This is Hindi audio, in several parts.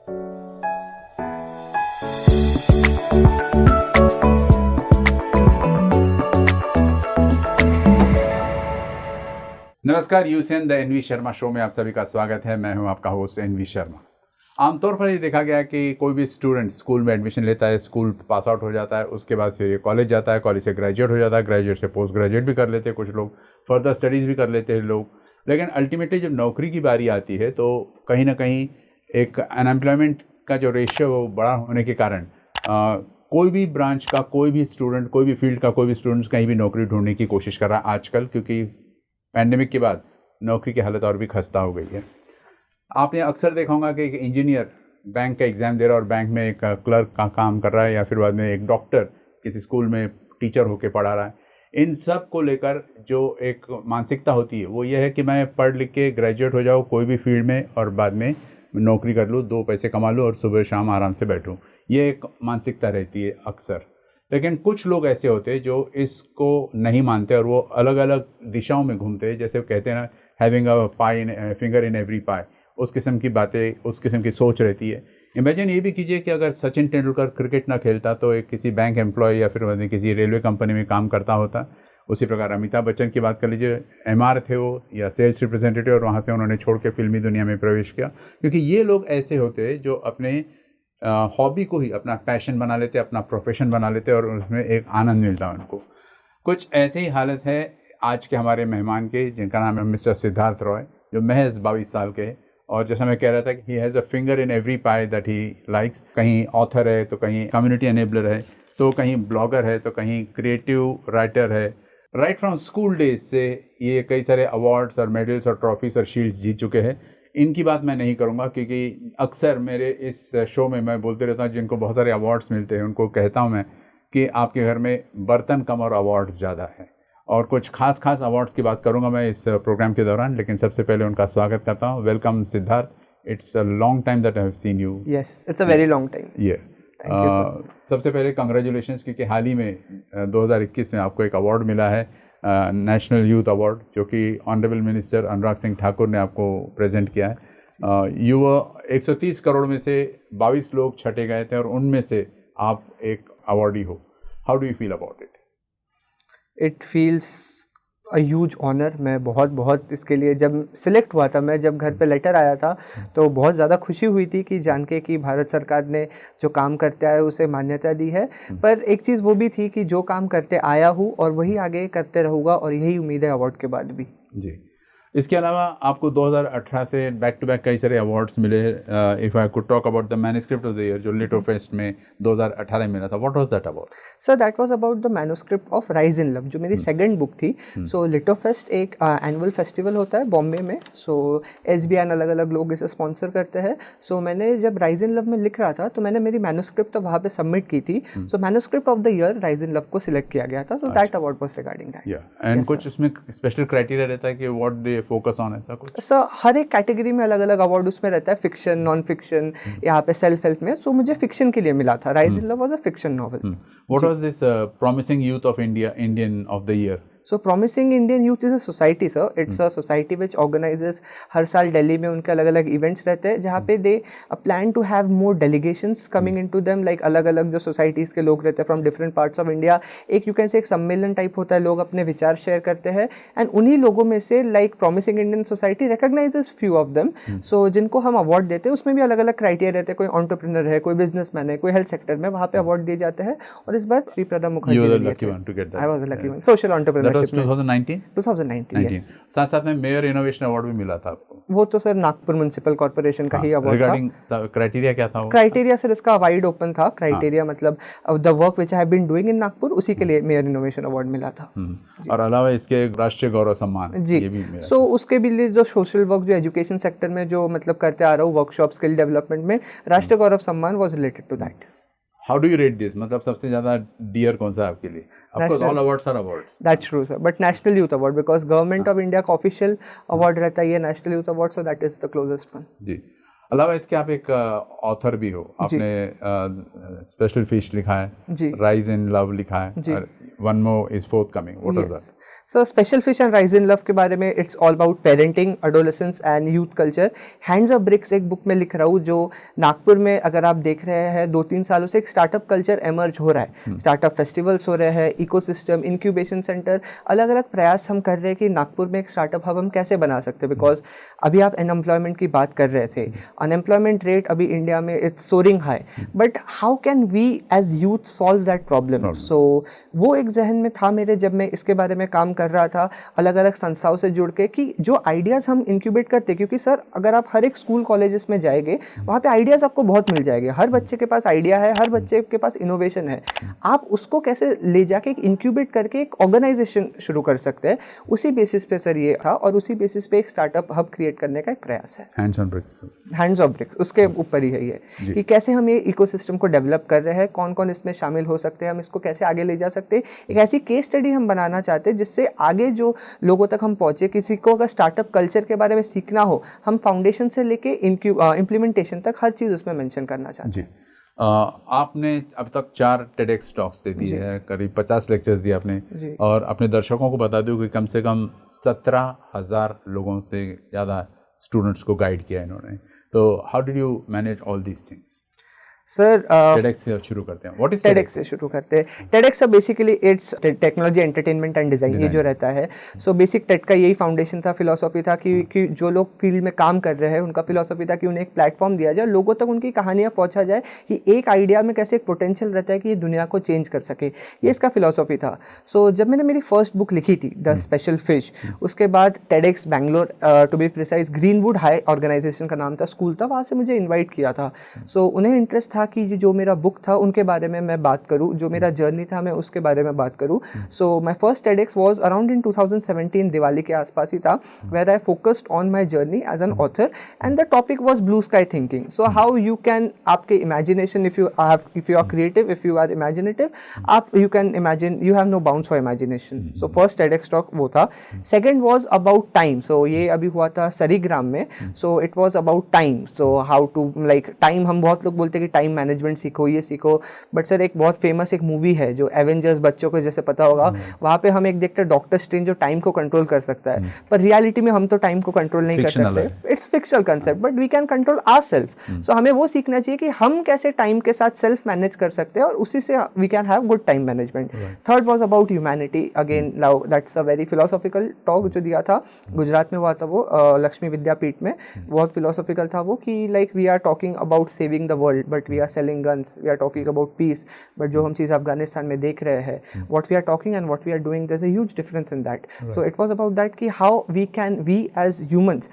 नमस्कार, यूसेन द एनवी शर्मा शो में आप सभी का स्वागत है। मैं हूं आपका होस्ट एनवी शर्मा। आमतौर पर ये देखा गया है कि कोई भी स्टूडेंट स्कूल में एडमिशन लेता है, स्कूल पास आउट हो जाता है, उसके बाद फिर ये कॉलेज जाता है, कॉलेज से ग्रेजुएट हो जाता है, ग्रेजुएट से पोस्ट ग्रेजुएट भी कर लेते हैं कुछ लोग, फर्दर स्टडीज़ भी कर लेते हैं लोग। लेकिन अल्टीमेटली जब नौकरी की बारी आती है तो कहीं ना कहीं एक अनएम्प्लॉयमेंट का जो रेशियो बड़ा होने के कारण कोई भी ब्रांच का कोई भी स्टूडेंट, कोई भी फील्ड का कोई भी स्टूडेंट कहीं भी नौकरी ढूंढने की कोशिश कर रहा है आजकल, क्योंकि पैंडेमिक के बाद नौकरी की हालत और भी खस्ता हो गई है। आपने अक्सर देखा होगा कि एक इंजीनियर बैंक का एग्ज़ाम दे रहा है और बैंक में एक क्लर्क का काम कर रहा है, या फिर बाद में एक डॉक्टर किसी स्कूल में टीचर होकर पढ़ा रहा है। इन सब को लेकर जो एक मानसिकता होती है वो ये है कि मैं पढ़ लिख के ग्रेजुएट हो जाऊँ कोई भी फील्ड में और बाद में नौकरी कर लूँ, 2 पैसे कमा लूँ और सुबह शाम आराम से बैठूँ। ये एक मानसिकता रहती है अक्सर। लेकिन कुछ लोग ऐसे होते हैं जो इसको नहीं मानते और वो अलग अलग दिशाओं में घूमते हैं। जैसे कहते हैं ना, having a pie in finger in every pie, उस किस्म की बातें, उस किस्म की सोच रहती है। इमेजिन ये भी कीजिए कि अगर सचिन तेंदुलकर क्रिकेट ना खेलता तो एक किसी बैंक एम्प्लॉय या फिर किसी रेलवे कंपनी में काम करता होता। उसी प्रकार अमिताभ बच्चन की बात कर लीजिए, एमआर थे वो या सेल्स रिप्रेजेंटेटिव, और वहाँ से उन्होंने छोड़ के फिल्मी दुनिया में प्रवेश किया। क्योंकि ये लोग ऐसे होते हैं जो अपने हॉबी को ही अपना पैशन बना लेते, अपना प्रोफेशन बना लेते और उसमें एक आनंद मिलता है उनको। कुछ ऐसे ही हालत है आज के हमारे मेहमान के, जिनका नाम है मिस्टर सिद्धार्थ रॉय, जो महज 22 साल के हैं। और जैसा मैं कह रहा था कि he has a finger in every pi that he likes. कहीं ऑथर है तो कहीं कम्युनिटी एनेबलर है, तो कहीं ब्लॉगर है, तो कहीं क्रिएटिव राइटर है। राइट फ्रॉम स्कूल डेज से ये कई सारे अवार्ड्स और मेडल्स और ट्रॉफीज और शील्ड्स जीत चुके हैं। इनकी बात मैं नहीं करूंगा क्योंकि अक्सर मेरे इस शो में मैं बोलते रहता हूँ, जिनको बहुत सारे अवार्ड्स मिलते हैं उनको कहता हूँ मैं कि आपके घर में बर्तन कम और अवार्ड्स ज़्यादा है। और कुछ खास अवार्ड्स की बात करूंगा मैं इस प्रोग्राम के दौरान, लेकिन सबसे पहले उनका स्वागत करता हूँ। Welcome Siddharth, it's a long time that I have seen you. Yes, it's a very long time. सबसे पहले कंग्रेचुलेशंस, क्योंकि हाल ही में 2021 में आपको एक अवार्ड मिला है, नेशनल यूथ अवार्ड, जो कि ऑनरेबल मिनिस्टर अनुराग सिंह ठाकुर ने आपको प्रेजेंट किया है। युवा 130 करोड़ में से 22 लोग छटे गए थे और उनमें से आप एक अवार्डी हो। How do you feel about it? It feels a huge honour. मैं बहुत इसके लिए, जब सिलेक्ट हुआ था, मैं जब घर पे लेटर आया था तो बहुत ज़्यादा खुशी हुई थी कि जान के कि भारत सरकार ने जो काम करते आए उसे मान्यता दी है। पर एक चीज़ वो भी थी कि जो काम करते आया हूँ और वही आगे करते रहूँगा, और यही उम्मीद है अवार्ड के बाद भी। जी। इसके अलावा आपको 2018 से बैक टू बैक कई सारे अवार्ड्स मिले। If I could talk about the manuscript of the year, जो लिटो फेस्ट में 2018 में मिला था, what was that about? Sir, that was about the manuscript of rise in love, जो मेरी सेकंड बुक थी। सो लिटो फेस्ट एक एनुअल फेस्टिवल होता है बॉम्बे में। सो SBI अलग अलग लोग इसे स्पॉन्सर करते हैं। सो मैंने जब राइज इन लव में लिख रहा था तो मैंने मेरी मैन्युस्क्रिप्ट तो वहाँ पे सबमिट की थी। So manuscript of the year rise in love को सिलेक्ट किया गया था। So that award was regarding that. And कुछ इसमें स्पेशल क्राइटेरिया रहता है कि व्हाट दे फोकस ऑन, ऐसा कुछ? सर, हर एक कैटेगरी में अलग अलग अवार्ड उसमें रहता है, फिक्शन, नॉन फिक्शन, यहाँ पे सेल्फ हेल्प में। सो मुझे फिक्शन के लिए मिला था। Rise in love was a fiction novel. What was this promising youth of India Indian of the year? So Promising Indian Youth is a society, sir. It's a society which organizes, हर साल दिल्ली में उनके अलग अलग इवेंट्स रहते हैं जहाँ पे they plan to have more delegations coming into them, like अलग अलग जो सोसाइटीज़ के लोग रहते हैं from different parts of India. एक यू कैन से एक सम्मेलन टाइप होता है, लोग अपने विचार शेयर करते हैं, एंड उन्हीं लोगों में से like promising Indian society recognizes few of them. So जिनको हम अवार्ड देते हैं उसमें भी अलग अलग क्राइटेरिया रहते हैं। कोई एंटरप्रेन्योर है, कोई बिजनेसमैन है, कोई हेल्थ सेक्टर में, वहाँ पे अवार्ड दिए जाते हैं। और इस बार श्री प्रदा मुखर्जी ने दिए थे। I was the lucky one. Social entrepreneurship में 2019 yes. साथ में मेयर इनोवेशन अवार्ड भी मिला था आपको। वो तो सर नागपुर म्युनिसिपल कॉर्पोरेशन का ही अवार्ड था। रिगार्डिंग क्राइटेरिया क्या था? क्राइटेरिया सर इसका वाइड ओपन था। क्राइटेरिया मतलब the work which I have been doing in Nagpur, उसी के लिए मेयर इनोवेशन अवार्ड मिला था। और अलावा इसके राष्ट्रीय गौरव सम्मान जी, सो उसके भी लिए जो सोशल वर्क, जो एजुकेशन सेक्टर में जो मतलब करते आ रहा हूँ, वर्कशॉप, स्किल डेवलपमेंट में, राष्ट्रीय गौरव सम्मान was related to that. How do you rate this? मतलब सबसे ज्यादा डियर कौन सा है आपके लिए? Of course all awards are awards, that's true sir, but national youth award, because government of India का ऑफिशियल अवार्ड रहता है ये national youth award, so that is the closest one. जी। अलावा इसके आप एक ऑथर भी हो, आपने स्पेशल फिश लिखा है, राइज इन लव लिखा है, और one more is forthcoming. What is that? So Special Fish and Rise in Love के बारे में it's all about parenting, adolescence and youth culture. Hands of Bricks एक बुक में लिख रहा हूँ जो नागपुर में अगर आप देख रहे हैं 2-3 सालों से एक स्टार्टअप कल्चर एमर्ज हो रहा है. स्टार्टअप फेस्टिवल्स हो रहे हैं, इकोसिस्टम, इंक्यूबेशन सेंटर, अलग अलग प्रयास हम कर रहे हैं कि नागपुर में एक स्टार्टअप हब हम कैसे बना सकते हैं. बिकॉज अभी आप अनएम्प्लॉयमेंट की बात कर रहे थे, अनएम्प्लॉयमेंट रेट अभी इंडिया में it's soaring high, but how can we as youth solve that problem. So वो एक जहन में था मेरे जब मैं इसके बारे में काम कर रहा था अलग अलग संस्थाओं से जुड़ के कि जो आइडियाज़ हम इंक्यूबेट करते, क्योंकि सर अगर आप हर एक स्कूल कॉलेजेस में जाएंगे वहाँ पे आइडियाज़ आपको बहुत मिल जाएंगे. हर बच्चे के पास आइडिया है, हर बच्चे के पास इनोवेशन है. आप उसको कैसे ले जाके एक इंक्यूबेट करके एक ऑर्गेनाइजेशन शुरू कर सकते हैं. उसी बेसिस पे सर ये था और उसी बेसिस पे एक स्टार्टअप हब क्रिएट करने का एक प्रयास है. Hands on bricks. Hands off bricks उसके ऊपर ही है ये कि कैसे हम ये इकोसिस्टम को डेवलप कर रहे हैं, कौन कौन इसमें शामिल हो सकते हैं, हम इसको कैसे आगे ले जा सकते हैं. एक ऐसी केस स्टडी हम बनाना चाहते हैं जिससे आगे जो लोगों तक हम पहुंचे. किसी को अगर स्टार्टअप कल्चर के बारे में सीखना हो, हम फाउंडेशन से लेके इम्प्लीमेंटेशन तक हर चीज़ उसमें मेंशन करना चाहते हैं. आपने अब तक 4 TEDx टॉक्स दे दी है, करीब 50 लेक्चर्स दिए आपने, और अपने दर्शकों को बता दूं कि कम से कम 17,000 लोगों से ज़्यादा स्टूडेंट्स को गाइड किया इन्होंने. तो how did you manage all these things? Sir TEDx से शुरू करते हैं. व्हाट इज TEDx से शुरू करते हैं. TEDx basically it's technology, entertainment and design, ये जो रहता है. सो बेसिक टेड का यही फाउंडेशन था, फिलॉसफी था कि जो लोग फील्ड में काम कर रहे हैं उनका फिलॉसफी था कि उन्हें एक प्लेटफॉर्म दिया जाए, लोगों तक उनकी कहानियाँ पहुँचा जाए कि एक आइडिया में कैसे एक पोटेंशियल रहता है कि ये दुनिया को चेंज कर सके. ये इसका फिलॉसफी था. सो जब मैंने मेरी फर्स्ट बुक लिखी थी द स्पेशल फिश, उसके बाद TEDx Bangalore, to be precise Greenwood High organisation का नाम था, स्कूल था, वहाँ से मुझे इन्वाइट किया था. सो उन्हें इंटरेस्ट था कि जो मेरा बुक था उनके बारे में मैं बात करूं, जो मेरा जर्नी था मैं उसके बारे में बात करूं. So my first TEDx was around in 2017, Diwali के आसपास ही था, where I focused on my journey as an author and the topic was blue sky thinking. So how you can, आपके imagination, if you are creative, if you are imaginative, आप you can imagine, you have no bounds for imagination. So first TEDx talk वो था. Second was about time. So ये अभी हुआ था सरीग्राम में. So it was about time. So how to like time, हम बहुत लोग बोलते हैं कि टाइम मैनेजमेंट सीखो, ये सीखो, बट सर एक बहुत फेमस एक मूवी है जो एवेंजर्स, बच्चों को जैसे पता होगा, वहाँ पे हम एक देखते हैं डॉक्टर स्ट्रेंज जो टाइम को कंट्रोल कर सकता है, पर रियलिटी में हम तो टाइम को कंट्रोल नहीं कर सकते. It's fictional concept but we can control ourselves. So हमें वो सीखना चाहिए कि हम कैसे टाइम के साथ सेल्फ मैनेज कर सकते हैं और उसी से we can have good time management. Third was about humanity. Again that's a very philosophical talk जो दिया था, गुजरात में हुआ था वो, लक्ष्मी विद्यापीठ में. बहुत फिलोसॉफिकल था वो कि like we are talking about saving the world but we are selling guns, we are talking about peace, but जो हम चीज़ अफगानिस्तान में देख रहे हैं, what we are talking and what we are doing, there is a huge difference in that. So it was about that कि how we can, we as humans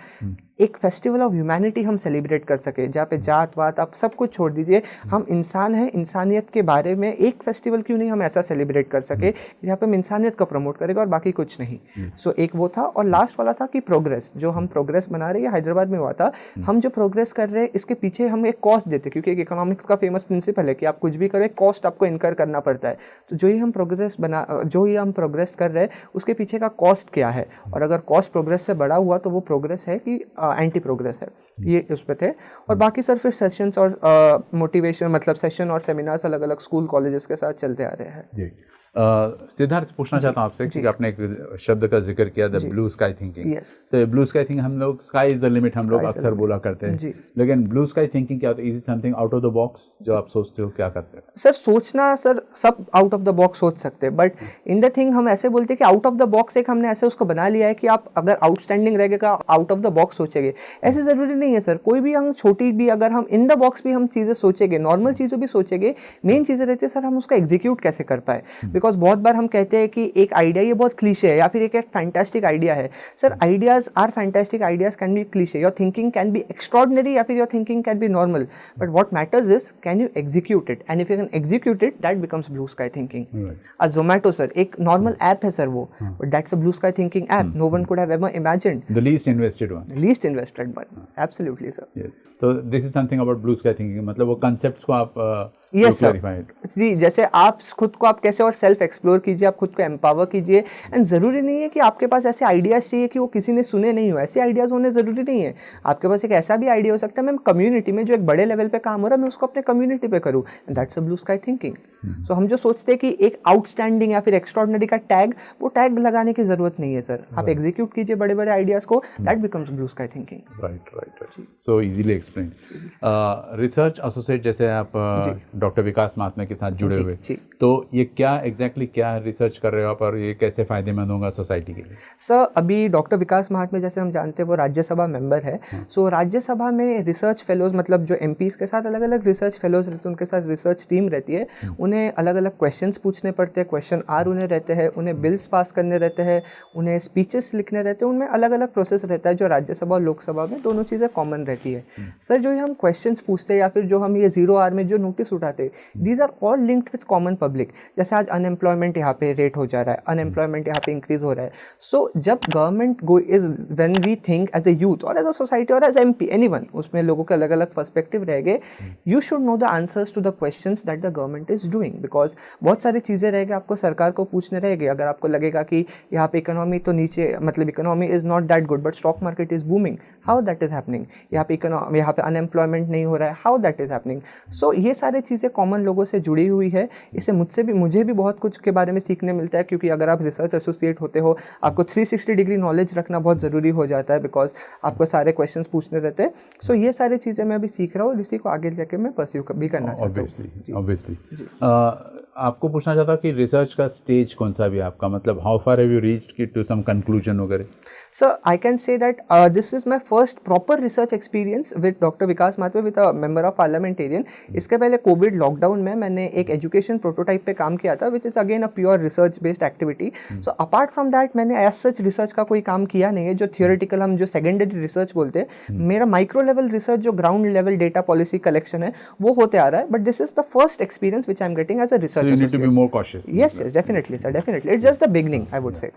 एक फेस्टिवल ऑफ ह्यूमैनिटी हम सेलिब्रेट कर सके, जहाँ पे जात वात आप सब कुछ छोड़ दीजिए, हम इंसान हैं, इंसानियत के बारे में एक फेस्टिवल क्यों नहीं हम ऐसा सेलिब्रेट कर सके जहाँ पे हम इंसानियत को प्रमोट करेगा और बाकी कुछ नहीं. सो एक वो था. और लास्ट वाला था कि प्रोग्रेस, जो हम प्रोग्रेस बना रहे हैं, हैदराबाद में हुआ था, हम जो प्रोग्रेस कर रहे हैं इसके पीछे हम एक कॉस्ट देते, क्योंकि एक इकोनॉमिक्स का फेमस प्रिंसिपल है कि आप कुछ भी करें कॉस्ट आपको इनकर करना पड़ता है. तो जो ही हम प्रोग्रेस कर रहे हैं उसके पीछे का कॉस्ट क्या है, और अगर कॉस्ट प्रोग्रेस से बड़ा हुआ तो वो प्रोग्रेस है कि एंटी प्रोग्रेस है. ये उस पे थे. और बाकी सर फिर सेशंस और मोटिवेशन, मतलब सेशन और सेमिनार्स अलग अलग स्कूल कॉलेजेस के साथ चलते आ रहे हैं. जी. सिद्धार्थ, पूछना चाहता हूँ आपसे कि आपने एक शब्द का जिक्र किया, द ब्लू स्काई थिंकिंग. तो ब्लू स्काई थिंकिंग, हम लोग स्काई इज द लिमिट हम लोग अक्सर बोला करते हैं, लेकिन ब्लू स्काई थिंकिंग क्या होता है? Is it something out of the box जो आप सोचते हो, क्या करते हैं? सर सोचना, सर सब आउट ऑफ द बॉक्स सोच सकते हैं, बट इन द थिंग हम ऐसे बोलते हैं कि आउट ऑफ द बॉक्स एक हमने ऐसे उसको बना लिया है कि आप अगर आउटस्टैंडिंग रहेगा आउट ऑफ द बॉक्स सोचेंगे, ऐसे ज़रूरी नहीं है सर. कोई भी हम छोटी भी, अगर हम इन द बॉक्स भी हम चीज़ें सोचेंगे, नॉर्मल चीज़ें भी सोचेंगे, मेन चीज़ें रहती है सर हम उसको एग्जीक्यूट कैसे कर पाए. बिकॉज बहुत बार हम कहते हैं कि एक आइडिया ये बहुत क्लीशे है या फिर एक फैंटास्टिक आइडिया है. Sir ideas are fantastic, ideas can be cliche, your thinking can be extraordinary या फिर your thinking can be normal, but what matters is can you execute it, and if you can execute it that becomes blue sky thinking. Zomato sir एक नॉर्मल ऐप है सर वो, but that's a blue sky thinking app. No one could have ever imagined. The least invested one. Absolutely sir. Yes. तो this is something about blue sky thinking, मतलब वो कांसेप्ट्स को आप यस सर जी, जैसे आप खुद को आप कैसे और सेल्फ एक्सप्लोर कीजिए, आप खुद को एम्पावर कीजिए। एंड ज़रूरी नहीं है कि आपके पास ऐसे आइडियाज़ चाहिए कि वो किसी ने सुने नहीं हो, ऐसे आइडियाज़ होने ज़रूरी नहीं है। आपके पास एक ऐसा भी आइडिया हो सकता है, मैं कम्युनिटी में जो एक बड़े लेवल पे काम हो रहा है मैं उसको अपने कम्युनिटी पे करूँ, and that's a blue sky thinking. So हम जो सोचते हैं कि एक आउटस्टैंडिंग या फिर एक्स्ट्रॉर्डिनरी का टैग, वो टैग लगाने की ज़रूरत नहीं है सर। आप एग्जीक्यूट कीजिए बड़े बड़े आइडियाज़ को, that becomes blue sky thinking. Right. So easily explain. Research associate जैसे आप डॉक्टर विकास महात्मे के साथ जुड़े हुए, तो ये क्या क्या रिसर्च कर रहे हो आप और ये कैसे फायदेमंद होगा सोसाइटी के लिए? सर अभी डॉक्टर विकास महात्मे जैसे हम जानते हैं वो राज्यसभा मेंबर है। सो राज्यसभा में रिसर्च फेलोज, मतलब जो एमपीज के साथ अलग अलग रिसर्च फेलोज रहते हैं, उनके साथ रिसर्च टीम रहती है। उन्हें अलग अलग क्वेश्चंस पूछने पड़ते हैं, क्वेश्चन आर उन्हें रहते हैं, उन्हें बिल्स पास करने रहते हैं, उन्हें स्पीचेस लिखने रहते हैं, उनमें अलग अलग प्रोसेस रहता है जो राज्यसभा और लोकसभा में दोनों चीज़ें कॉमन रहती है। सर जो हम क्वेश्चंस पूछते हैं या फिर जो हम ये 0 आवर में जो नोटिस उठाते हैं, these are all linked with common public. जैसे आज अनएम्प्लॉयमेंट यहाँ पे रेट हो जा रहा है, अनएम्प्लॉयमेंट यहाँ पे इंक्रीज हो रहा है। सो जब government go is when we think as a youth और एज अ सोसाइटी और एज एमपी एनीवन, उसमें लोगों के अलग अलग पर्सपेक्टिव रहेंगे। You should know the answers to the questions that the government is doing, because बहुत सारी चीज़ें रहेगी आपको सरकार को पूछने रहेगी। अगर आपको लगेगा कि यहाँ पे इकोनॉमी तो नीचे, मतलब economy is not that good but stock market is booming, how that is happening. यहाँ पे अनएम्प्लॉयमेंट नहीं हो रहा है, हाउ दैट इज हैपनिंग। सो ये सारी चीज़ें कॉमन लोगों से जुड़ी हुई है। इससे मुझे भी बहुत कुछ के बारे में सीखने मिलता है, क्योंकि अगर आप रिसर्च एसोसिएट होते हो आपको 360 डिग्री नॉलेज रखना बहुत ज़रूरी हो जाता है, बिकॉज आपको सारे क्वेश्चंस पूछने रहते हैं। सो ये सारी चीज़ें मैं अभी सीख रहा हूँ और इसी को आगे जाके मैं परस्यू भी करना चाहता हूँ। ऑब्वियसली आपको पूछना चाहता हूँ कि रिसर्च का स्टेज कौन सा भी है आपका, मतलब how far have you reached to some conclusion वगैरह? Sir I can say that this is my first proper research experience with doctor Vikas Mahatme with a member of parliamentarian. इसके पहले कोविड लॉकडाउन में मैंने एक एजुकेशन प्रोटोटाइप पे काम किया था, which is again a pure research based activity. So apart from that मैंने एज सच रिसर्च का कोई काम किया नहीं है, जो थियोरेटिकल हम जो सेकेंडरी रिसर्च बोलते हैं। मेरा माइक्रो लेवल रिसर्च जो ground level data policy collection है वो होते आ रहा है, but this is the first experience which I am getting as a research. You need to be more cautious. Yes, definitely, sir, definitely. It's just the beginning, I would say.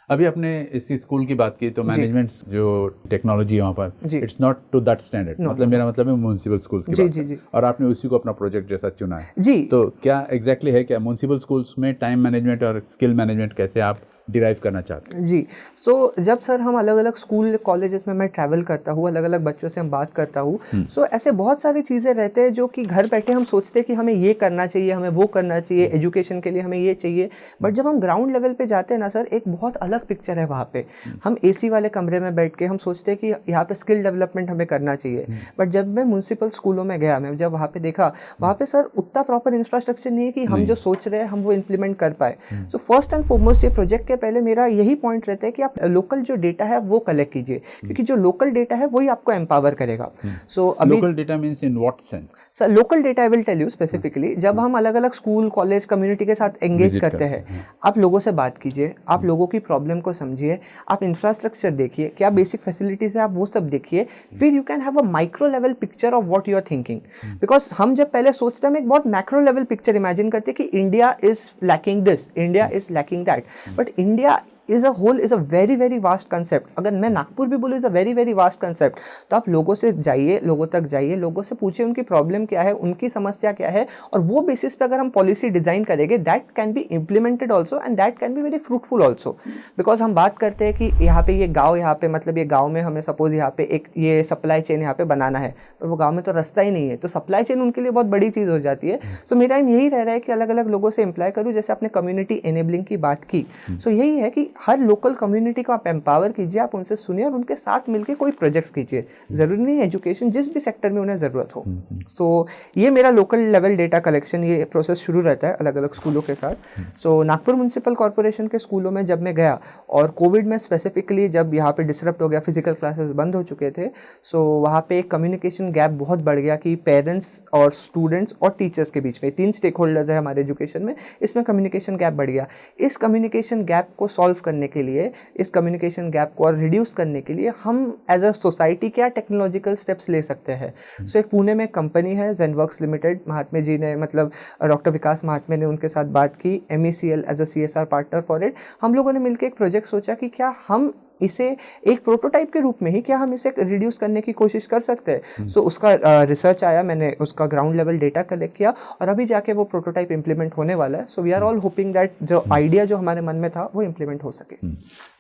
अभी आपने इसी स्कूल की बात की, तो मैनेजमेंट जो टेक्नोलॉजी है वहाँ पर it's not to that standard, मतलब मेरा मतलब है म्यूनसिपल स्कूल्स की बात है, और आपने उसी को अपना प्रोजेक्ट जैसा चुना है जी। तो क्या एग्जैक्टली है, क्या म्यूनसिपल स्कूल्स में टाइम मैनेजमेंट और स्किल मैनेजमेंट कैसे आप डिराइव करना चाहते हैं? जी। सो जब सर हम अलग अलग स्कूल कॉलेजेस में मैं ट्रैवल करता हूँ, अलग अलग बच्चों से हम बात करता हूँ, सो ऐसे बहुत सारी चीज़ें रहते हैं जो कि घर बैठे हम सोचते हैं कि हमें ये करना चाहिए, हमें वो करना चाहिए, एजुकेशन के लिए हमें ये चाहिए, बट जब हम ग्राउंड लेवल पे जाते हैं ना सर, एक बहुत अलग पिक्चर है वहाँ पे। हम एसी वाले कमरे में बैठ के हम सोचते हैं कि यहाँ पे स्किल डेवलपमेंट हमें करना चाहिए, बट जब मैं म्यूनसिपल स्कूलों में गया, मैं जब वहाँ पे देखा, वहाँ पे सर उतना प्रॉपर इंफ्रास्ट्रक्चर नहीं है कि हम जो सोच रहे हैं हम वो इम्प्लीमेंट कर पाए। सो फर्स्ट एंड फॉरमोस्ट ये प्रोजेक्ट के पहले मेरा यही पॉइंट रहता है कि आप लोकल जो डेटा है वो कलेक्ट कीजिए, क्योंकि जो लोकल डेटा है वही आपको एम्पावर करेगा। सो अभी local data means in what sense? Sir local data I will tell you specifically, जब हम अलग अलग स्कूल कॉलेज कम्युनिटी के साथ एंगेज करते हैं, आप लोगों से बात कीजिए, आप लोगों की प्रॉब्लम को समझिए, आप इंफ्रास्ट्रक्चर देखिए, क्या बेसिक फैसिलिटीज है आप वो सब देखिए, फिर you can have a micro level picture of what you are thinking. Because हम जब पहले सोचते हैं, हम एक बहुत मैक्रो लेवल पिक्चर इमेजिन करते हैं कि India is lacking this, India is lacking that, but India is a whole is a very very vast concept. अगर मैं नागपुर भी बोलूँ is a very very vast concept, तो आप लोगों से जाइए, लोगों तक जाइए, लोगों से पूछिए उनकी प्रॉब्लम क्या है, उनकी समस्या क्या है, और वो बेसिस पे अगर हम पॉलिसी डिजाइन करेंगे, that can be implemented also and that can be very fruitful also. Because हम बात करते हैं कि यहाँ पे ये गाँव, यहाँ पे मतलब ये गाँव में हमें सपोज यहाँ पे एक ये सप्लाई चेन यहाँ पे बनाना है, पर वो गाँव में तो रास्ता ही नहीं है, तो सप्लाई चेन उनके लिए बहुत बड़ी चीज़ हो जाती है। सो मेरा टाइम यही रह रहा है कि अलग अलग लोगों से इम्प्लाई करूँ, जैसे आपने कम्युनिटी एनेबलिंग की बात की, सो यही है कि हर लोकल कम्युनिटी को आप एम्पावर कीजिए, आप उनसे सुनिए और उनके साथ मिलकर कोई प्रोजेक्ट कीजिए। जरूरी नहीं एजुकेशन, जिस भी सेक्टर में उन्हें ज़रूरत हो। सो ये मेरा लोकल लेवल डेटा कलेक्शन, ये प्रोसेस शुरू रहता है अलग अलग स्कूलों के साथ। सो नागपुर म्यूनसिपल कॉर्पोरेशन के स्कूलों में जब मैं गया, और कोविड में स्पेसिफिकली जब यहाँ पे डिसरप्ट हो गया, फिजिकल क्लासेस बंद हो चुके थे, सो वहाँ पे एक कम्युनिकेशन गैप बहुत बढ़ गया कि पेरेंट्स और स्टूडेंट्स और टीचर्स के बीच में 3 स्टेक होल्डर्स है हमारे एजुकेशन में, इसमें कम्युनिकेशन गैप बढ़ गया। इस कम्युनिकेशन गैप को सॉल्व करने के लिए, इस कम्युनिकेशन गैप को रिड्यूस करने के लिए हम एज अ सोसाइटी क्या टेक्नोलॉजिकल स्टेप्स ले सकते हैं। सो एक पुणे में एक कंपनी है ज़ेनवर्क्स लिमिटेड, महात्मे जी ने, मतलब डॉक्टर विकास महात्मे ने उनके साथ बात की, MECL as a CSR partner for it. हम लोगों ने मिलकर एक प्रोजेक्ट सोचा कि क्या हम इसे एक प्रोटोटाइप के रूप में ही क्या हम इसे रिड्यूस करने की कोशिश कर सकते हैं। सो उसका रिसर्च आया, मैंने उसका ग्राउंड लेवल डेटा कलेक्ट किया और अभी जाके वो प्रोटोटाइप इंप्लीमेंट होने वाला है। So we are all hoping that जो आइडिया जो हमारे मन में था वो इंप्लीमेंट हो सके।